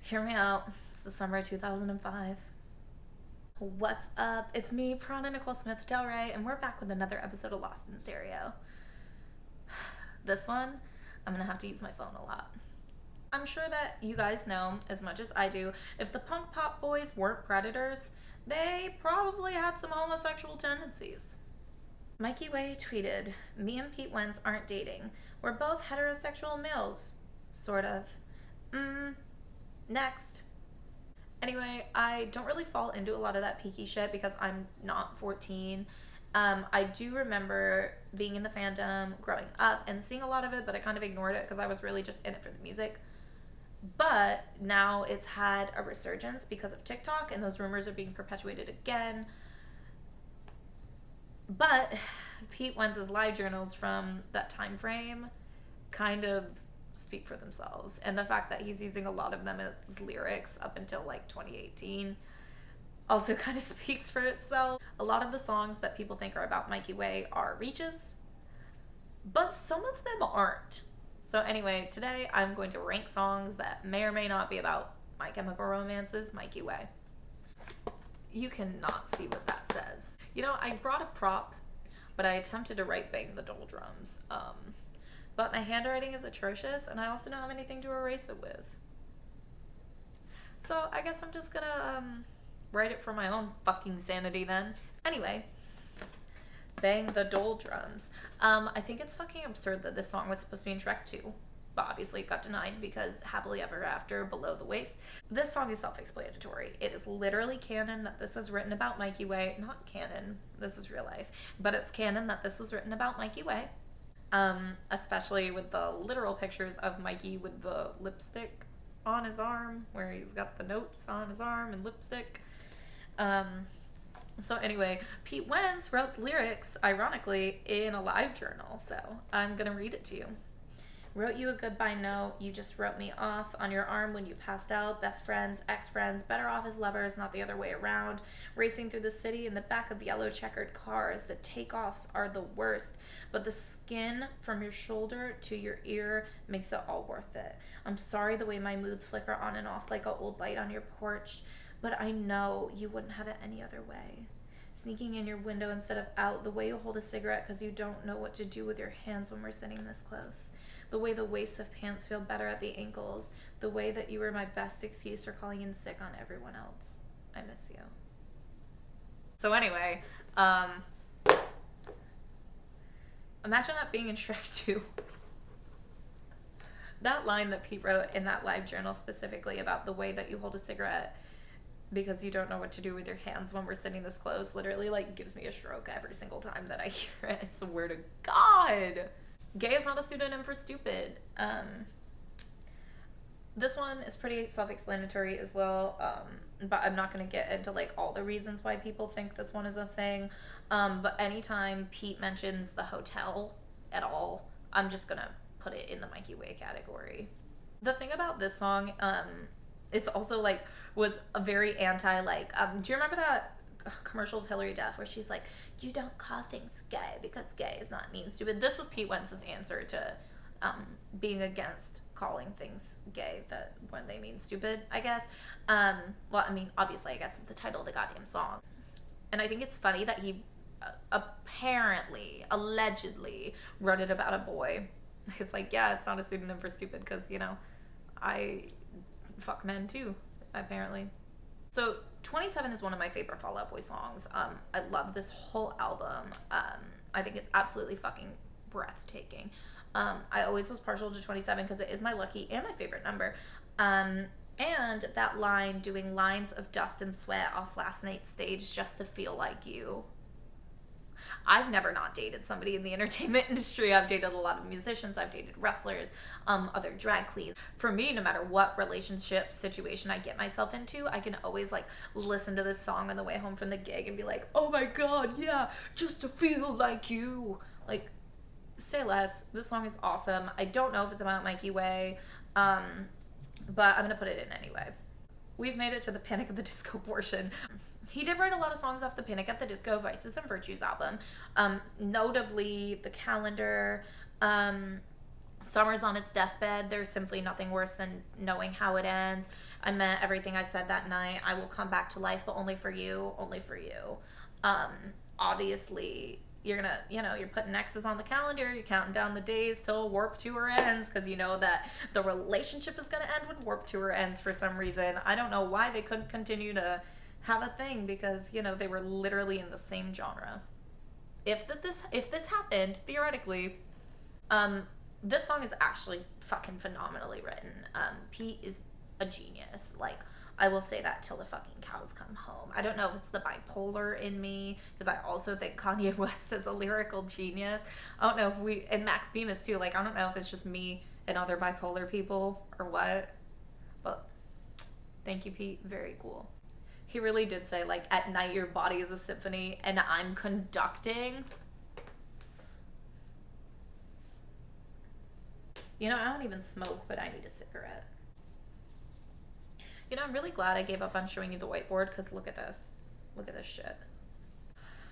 Hear me out. It's the summer of 2005. What's up? It's me, Prana Nicole Smith Del Rey, and we're back with another episode of Lost in Stereo. This one, I'm gonna have to use my phone a lot. I'm sure that you guys know, as much as I do, if the punk pop boys weren't predators, they probably had some homosexual tendencies. Mikey Way tweeted, "Me and Pete Wentz aren't dating. We're both heterosexual males. Sort of. Next." Anyway, I don't really fall into a lot of that peaky shit because I'm not 14. I do remember being in the fandom growing up and seeing a lot of it, but I kind of ignored it because I was really just in it for the music. But now it's had a resurgence because of TikTok, and those rumors are being perpetuated again. But Pete Wentz's live journals from that time frame kind of speak for themselves, and the fact that he's using a lot of them as lyrics up until like 2018 also kind of speaks for itself. A lot of the songs that people think are about Mikey Way are reaches, but some of them aren't. So anyway, today I'm going to rank songs that may or may not be about My Chemical Romance's Mikey Way. You cannot see what that says. You know, I brought a prop, but I attempted to write Bang the Doldrums. But my handwriting is atrocious, and I also don't have anything to erase it with. So I guess I'm just gonna write it for my own fucking sanity then. Anyway, Bang the Doldrums. I think it's fucking absurd that this song was supposed to be in Shrek 2, but obviously it got denied because Happily Ever After, Below the Waist. This song is self-explanatory. It is literally canon that this was written about Mikey Way. Not canon, this is real life, but it's canon that this was written about Mikey Way. Especially with the literal pictures of Mikey with the lipstick on his arm, where he's got the notes on his arm and lipstick. So anyway, Pete Wentz wrote the lyrics, ironically, in a live journal, so I'm gonna read it to you. "Wrote you a goodbye note, you just wrote me off on your arm when you passed out. Best friends, ex-friends, better off as lovers, not the other way around. Racing through the city in the back of yellow checkered cars. The takeoffs are the worst, but the skin from your shoulder to your ear makes it all worth it. I'm sorry the way my moods flicker on and off like an old light on your porch, but I know you wouldn't have it any other way. Sneaking in your window instead of out, the way you hold a cigarette because you don't know what to do with your hands when we're sitting this close. The way the waists of pants feel better at the ankles. The way that you were my best excuse for calling in sick on everyone else. I miss you." So anyway, imagine that being in Shrek 2. That line that Pete wrote in that live journal specifically about the way that you hold a cigarette because you don't know what to do with your hands when we're sitting this close literally like gives me a stroke every single time that I hear it. I swear to God. Gay is not a pseudonym for stupid. This one is pretty self-explanatory as well, but I'm not going to get into like all the reasons why people think this one is a thing. But anytime Pete mentions the hotel at all, I'm just going to put it in the Mikey Way category. The thing about this song, it's also like was a very anti like, do you remember that commercial of Hillary Duff where she's like, "You don't call things gay because gay is not mean stupid"? This was Pete Wentz's answer to being against calling things gay that when they mean stupid, I guess. Well, I mean, obviously, I guess it's the title of the goddamn song. And I think it's funny that he apparently, allegedly, wrote it about a boy. It's like, yeah, it's not a pseudonym for stupid because, you know, I fuck men too, apparently. So 27 is one of my favorite Fall Out Boy songs. I love this whole album. I think it's absolutely fucking breathtaking. I always was partial to 27 because it is my lucky and my favorite number. And that line, "Doing lines of dust and sweat off last night's stage just to feel like you." I've never not dated somebody in the entertainment industry. I've dated a lot of musicians. I've dated wrestlers, other drag queens. For me, no matter what relationship situation I get myself into, I can always like listen to this song on the way home from the gig and be like, "Oh my God, yeah, just to feel like you." Like, say less. This song is awesome. I don't know if it's about Mikey Way, but I'm gonna put it in anyway. We've made it to the Panic at the Disco portion. He did write a lot of songs off the Panic at the Disco Vices and Virtues album, notably The Calendar, Summer's on its deathbed. There's simply nothing worse than knowing how it ends. I meant everything I said that night. I will come back to life, but only for you, only for you. Um, Obviously, you're gonna, you're putting X's on the calendar. You're counting down the days till Warp Tour ends because you know that the relationship is gonna end when Warp Tour ends for some reason. I don't know why they couldn't continue to have a thing because, they were literally in the same genre. If this happened, theoretically, this song is actually fucking phenomenally written. Pete is a genius. Like, I will say that till the fucking cows come home. I don't know if it's the bipolar in me, because I also think Kanye West is a lyrical genius. I don't know if and Max Bemis too, like, I don't know if it's just me and other bipolar people or what, but thank you, Pete. Very cool. He really did say, like, at night your body is a symphony and I'm conducting. I don't even smoke, but I need a cigarette. I'm really glad I gave up on showing you the whiteboard because look at this. Look at this shit.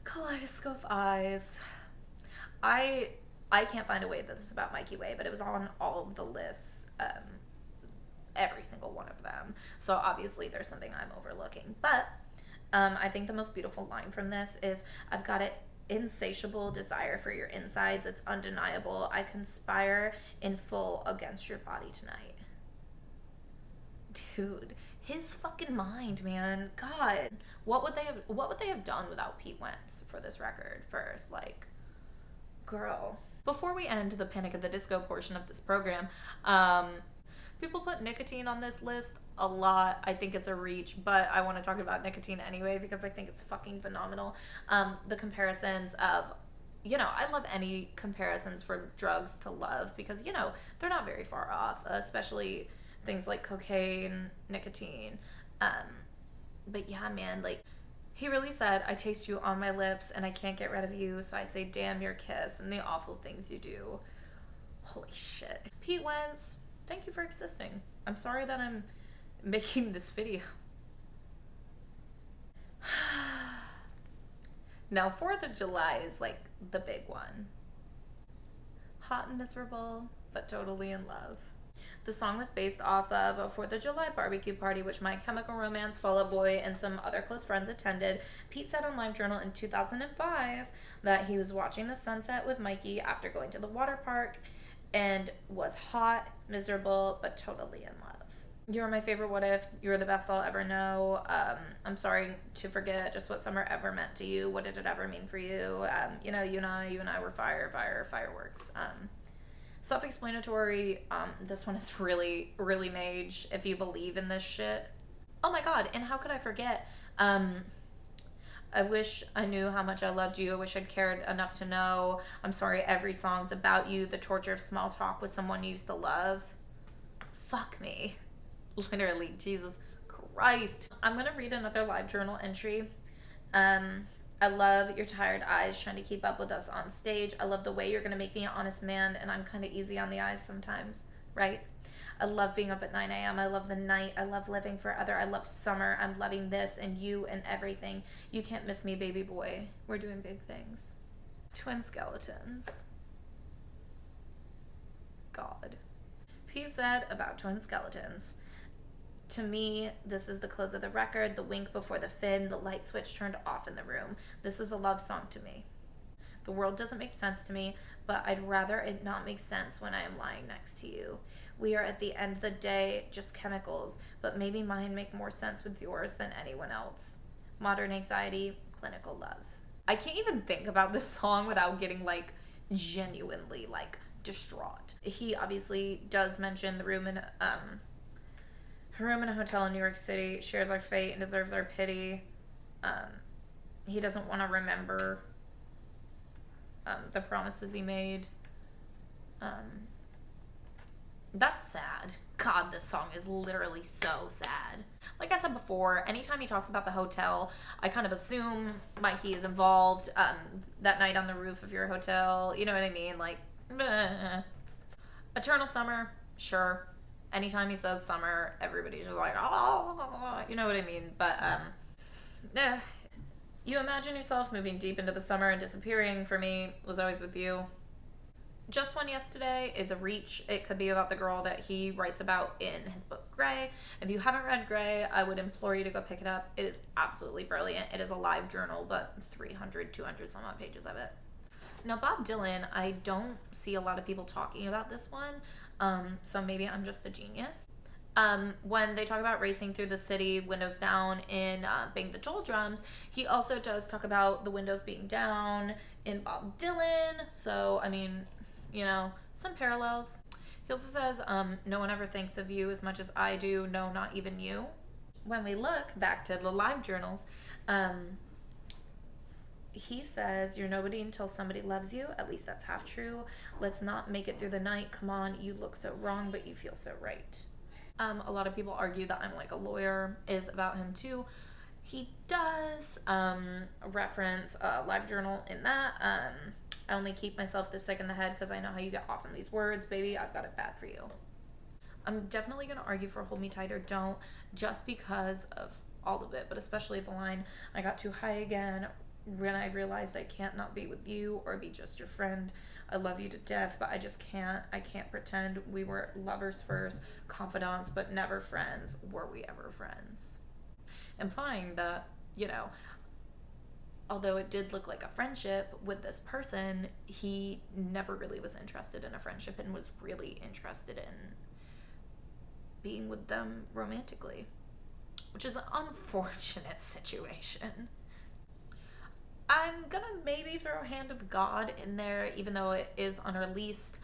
Kaleidoscope eyes. I can't find a way that this is about Mikey Way, but it was on all of the lists, every single one of them. So obviously there's something I'm overlooking. But I think the most beautiful line from this is, I've got an insatiable desire for your insides. It's undeniable. I conspire in full against your body tonight. Dude, his fucking mind, man. God, what would they have done without Pete Wentz for this record first? Like, girl. Before we end the Panic at the Disco portion of this program, people put nicotine on this list a lot. I think it's a reach, but I want to talk about nicotine anyway because I think it's fucking phenomenal. The comparisons of, I love any comparisons for drugs to love because, they're not very far off, especially things like cocaine, nicotine. But yeah, man, like, he really said, I taste you on my lips and I can't get rid of you, so I say, damn your kiss and the awful things you do. Holy shit. Pete Wentz, thank you for existing. I'm sorry that I'm making this video. Now, 4th of July is like the big one. Hot and miserable, but totally in love. The song was based off of a 4th of July barbecue party which My Chemical Romance, Fall Out Boy, and some other close friends attended. Pete said on LiveJournal in 2005 that he was watching the sunset with Mikey after going to the water park and was hot, miserable, but totally in love. You're my favorite what if. You're the best I'll ever know. I'm sorry to forget just what summer ever meant to you. What did it ever mean for you? You and I were fireworks. Self-explanatory. This one is really, really mage if you believe in this shit. Oh my god, and how could I forget? I wish I knew how much I loved you. I wish I'd cared enough to know. I'm sorry, every song's about you. The torture of small talk with someone you used to love. Fuck me. Literally, Jesus Christ. I'm gonna read another LiveJournal entry. I love your tired eyes trying to keep up with us on stage. I love the way you're gonna make me an honest man, and I'm kind of easy on the eyes sometimes, right? I love being up at 9 a.m. I love the night. I love living for other. I love summer. I'm loving this and you and everything. You can't miss me, baby boy. We're doing big things. Twin skeletons. God. P said about twin skeletons. To me, this is the close of the record, the wink before the fin, the light switch turned off in the room. This is a love song to me. The world doesn't make sense to me, but I'd rather it not make sense when I am lying next to you. We are at the end of the day just chemicals, but maybe mine make more sense with yours than anyone else. Modern anxiety, clinical love. I can't even think about this song without getting genuinely distraught. He obviously does mention the room in her room in a hotel in New York City, shares our fate and deserves our pity. He doesn't want to remember the promises he made. That's sad. God, this song is literally so sad. Like I said before, anytime he talks about the hotel, I kind of assume Mikey is involved. That night on the roof of your hotel, you know what I mean? Bleh. Eternal Summer, sure. Anytime he says summer, everybody's just like, oh, you know what I mean? But, you imagine yourself moving deep into the summer and disappearing. For me, was always with you. Just One Yesterday is a reach. It could be about the girl that he writes about in his book Grey. If you haven't read Grey, I would implore you to go pick it up. It is absolutely brilliant. It is a live journal, but 300, 200 some odd pages of it. Now, Bob Dylan, I don't see a lot of people talking about this one, so maybe I'm just a genius. When they talk about racing through the city, windows down in Bang the Doldrums, he also does talk about the windows being down in Bob Dylan. So, I mean, you know, some parallels. He also says, no one ever thinks of you as much as I do. No, not even you. When we look back to the live journals, he says, you're nobody until somebody loves you. At least that's half true. Let's not make it through the night. Come on, you look so wrong, but you feel so right. A lot of people argue that I'm Like a Lawyer is about him too. He does reference a live journal in that. I only keep myself this sick in the head because I know how you get off on these words. Baby, I've got it bad for you. I'm definitely going to argue for Hold Me Tight or Don't, just because of all of it, but especially the line, I got too high again when I realized I can't not be with you or be just your friend. I love you to death, but I just can't. I can't pretend we were lovers first, confidants, but never friends. Were we ever friends? Implying that, you know, although it did look like a friendship with this person, he never really was interested in a friendship and was really interested in being with them romantically, which is an unfortunate situation. I'm gonna maybe throw Hand of God in there, even though it is unreleased,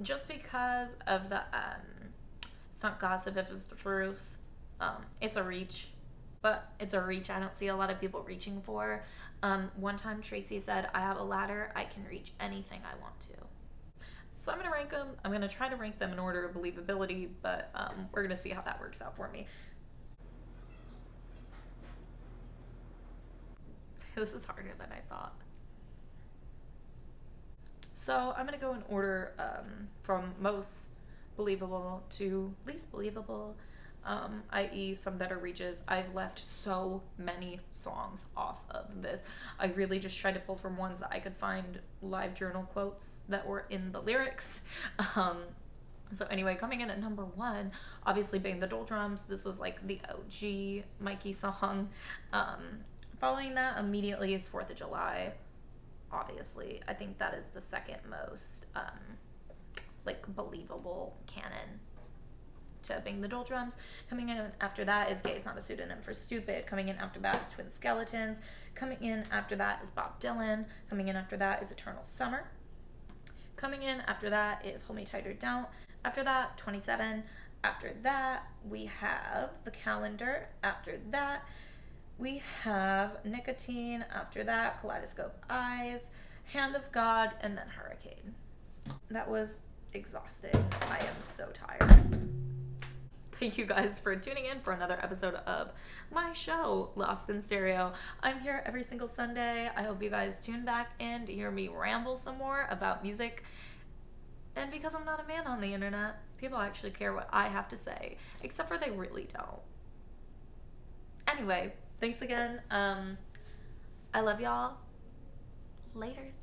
just because of the, it's not gossip if it's the truth. It's a reach, but it's a reach I don't see a lot of people reaching for. One time Tracy said, I have a ladder, I can reach anything I want to. So I'm gonna rank them. I'm gonna try to rank them in order of believability, but we're gonna see how that works out for me. This is harder than I thought. So I'm going to go in order from most believable to least believable, i.e. some better reaches. I've left so many songs off of this. I really just tried to pull from ones that I could find live journal quotes that were in the lyrics. So anyway, coming in at number 1, obviously Bang the Doldrums. This was like the OG Mikey song. Following that immediately is 4th of July, obviously. I think that is the second most, like, believable canon to Bang the Doldrums. Coming in after that is Gay Is Not a Pseudonym for Stupid. Coming in after that is Twin Skeletons. Coming in after that is Bob Dylan. Coming in after that is Eternal Summer. Coming in after that is Hold Me Tight or Don't. After that, 27. After that, we have The Calendar. After that, we have Nicotine. After that, Kaleidoscope Eyes, Hand of God, and then Hurricane. That was exhausting. I am so tired. Thank you guys for tuning in for another episode of my show, Lost in Stereo. I'm here every single Sunday. I hope you guys tune back in to hear me ramble some more about music. And because I'm not a man on the internet, people actually care what I have to say, except for they really don't. Anyway, thanks again. I love y'all. Laters.